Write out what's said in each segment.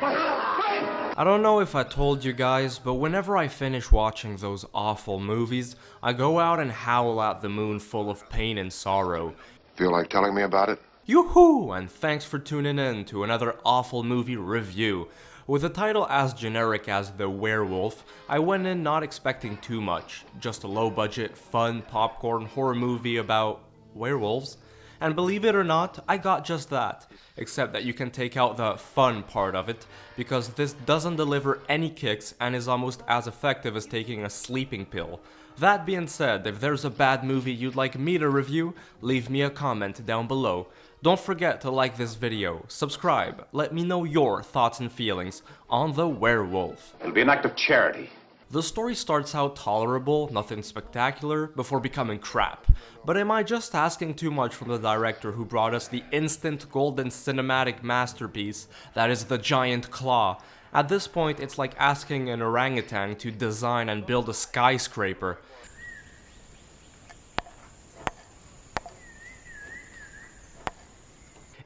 I don't know if I told you guys, but whenever I finish watching those awful movies, I go out and howl at the moon full of pain and sorrow. Feel like telling me about it? Yoo-hoo! And thanks for tuning in to another awful movie review. With a title as generic as The Werewolf, I went in not expecting too much. Just a low-budget, fun, popcorn horror movie about werewolves. And believe it or not, I got just that. Except that you can take out the fun part of it, because this doesn't deliver any kicks and is almost as effective as taking a sleeping pill. That being said, if there's a bad movie you'd like me to review, leave me a comment down below. Don't forget to like this video, subscribe, let me know your thoughts and feelings on The Werewolf. It'll be an act of charity. The story starts out tolerable, nothing spectacular, before becoming crap. But am I just asking too much from the director who brought us the instant golden cinematic masterpiece that is The Giant Claw? At this point, it's like asking an orangutan to design and build a skyscraper.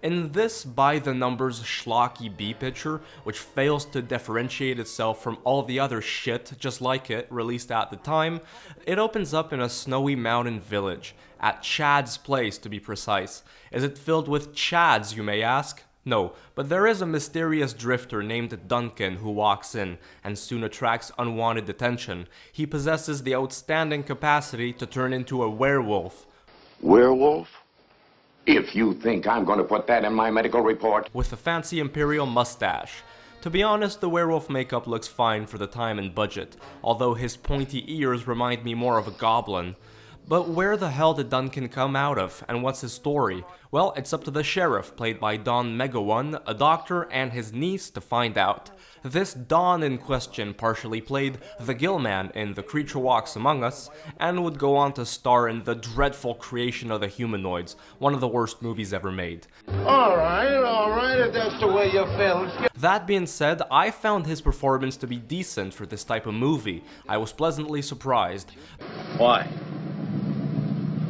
In this by-the-numbers schlocky B-picture, which fails to differentiate itself from all the other shit just like it released at the time, it opens up in a snowy mountain village, at Chad's place to be precise. Is it filled with Chads, you may ask? No, but there is a mysterious drifter named Duncan who walks in, and soon attracts unwanted attention. He possesses the outstanding capacity to turn into a werewolf. Werewolf? If you think I'm going to put that in my medical report. With a fancy imperial mustache. To be honest, the werewolf makeup looks fine for the time and budget, although his pointy ears remind me more of a goblin. But where the hell did Duncan come out of, and what's his story? Well, it's up to the sheriff, played by Don Megawan, a doctor, and his niece to find out. This Don in question partially played the Gillman in The Creature Walks Among Us, and would go on to star in the dreadful Creation of the Humanoids, one of the worst movies ever made. Alright, if that's the way you feel. That being said, I found his performance to be decent for this type of movie. I was pleasantly surprised. Why?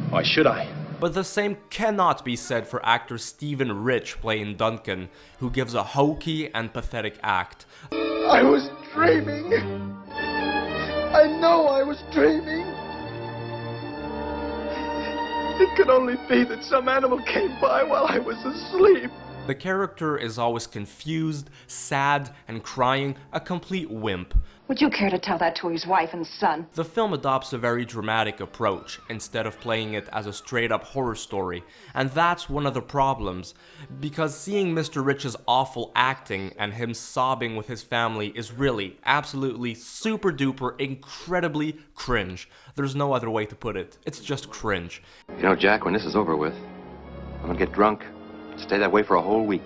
Why should I? But the same cannot be said for actor Stephen Rich playing Duncan, who gives a hokey and pathetic act. I was dreaming. I know I was dreaming. It could only be that some animal came by while I was asleep. The character is always confused, sad, and crying, a complete wimp. Would you care to tell that to his wife and son? The film adopts a very dramatic approach, instead of playing it as a straight-up horror story, and that's one of the problems, because seeing Mr. Rich's awful acting and him sobbing with his family is really, absolutely, super-duper, incredibly cringe. There's no other way to put it. It's just cringe. You know, Jack, when this is over with, I'm gonna get drunk, stay that way for a whole week.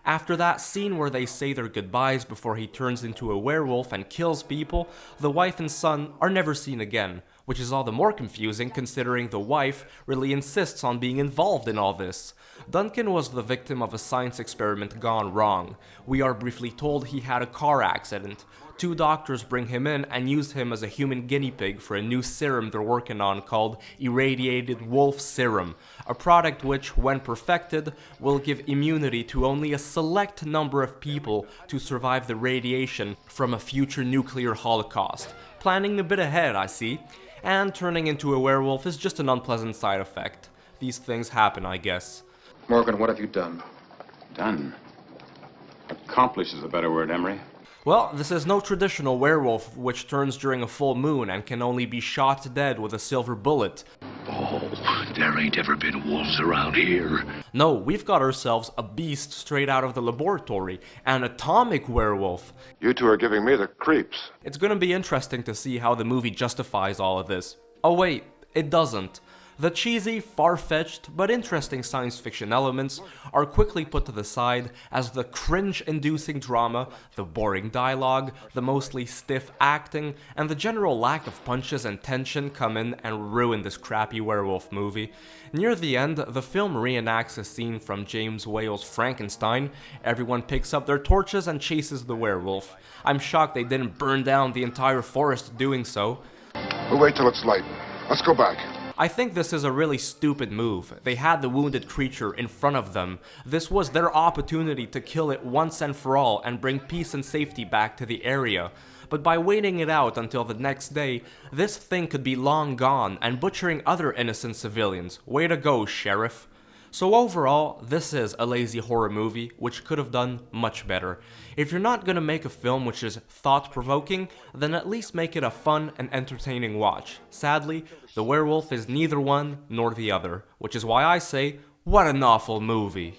After that scene where they say their goodbyes before he turns into a werewolf and kills people, the wife and son are never seen again, which is all the more confusing considering the wife really insists on being involved in all this. Duncan was the victim of a science experiment gone wrong. We are briefly told he had a car accident. 2 doctors bring him in and use him as a human guinea pig for a new serum they're working on called Irradiated Wolf Serum, a product which, when perfected, will give immunity to only a select number of people to survive the radiation from a future nuclear holocaust. Planning a bit ahead, I see. And turning into a werewolf is just an unpleasant side effect. These things happen, I guess. Morgan, what have you done? Done? Accomplish is a better word, Emery. Well, this is no traditional werewolf which turns during a full moon and can only be shot dead with a silver bullet. Oh, there ain't ever been wolves around here. No, we've got ourselves a beast straight out of the laboratory, an atomic werewolf. You two are giving me the creeps. It's gonna be interesting to see how the movie justifies all of this. Oh wait, it doesn't. The cheesy, far-fetched, but interesting science fiction elements are quickly put to the side as the cringe-inducing drama, the boring dialogue, the mostly stiff acting, and the general lack of punches and tension come in and ruin this crappy werewolf movie. Near the end, the film reenacts a scene from James Whale's Frankenstein. Everyone picks up their torches and chases the werewolf. I'm shocked they didn't burn down the entire forest doing so. We'll wait till it's light. Let's go back. I think this is a really stupid move. They had the wounded creature in front of them. This was their opportunity to kill it once and for all and bring peace and safety back to the area. But by waiting it out until the next day, this thing could be long gone and butchering other innocent civilians. Way to go, Sheriff. So overall, this is a lazy horror movie which could have done much better. If you're not gonna make a film which is thought-provoking, then at least make it a fun and entertaining watch. Sadly, The Werewolf is neither one nor the other, which is why I say, what an awful movie.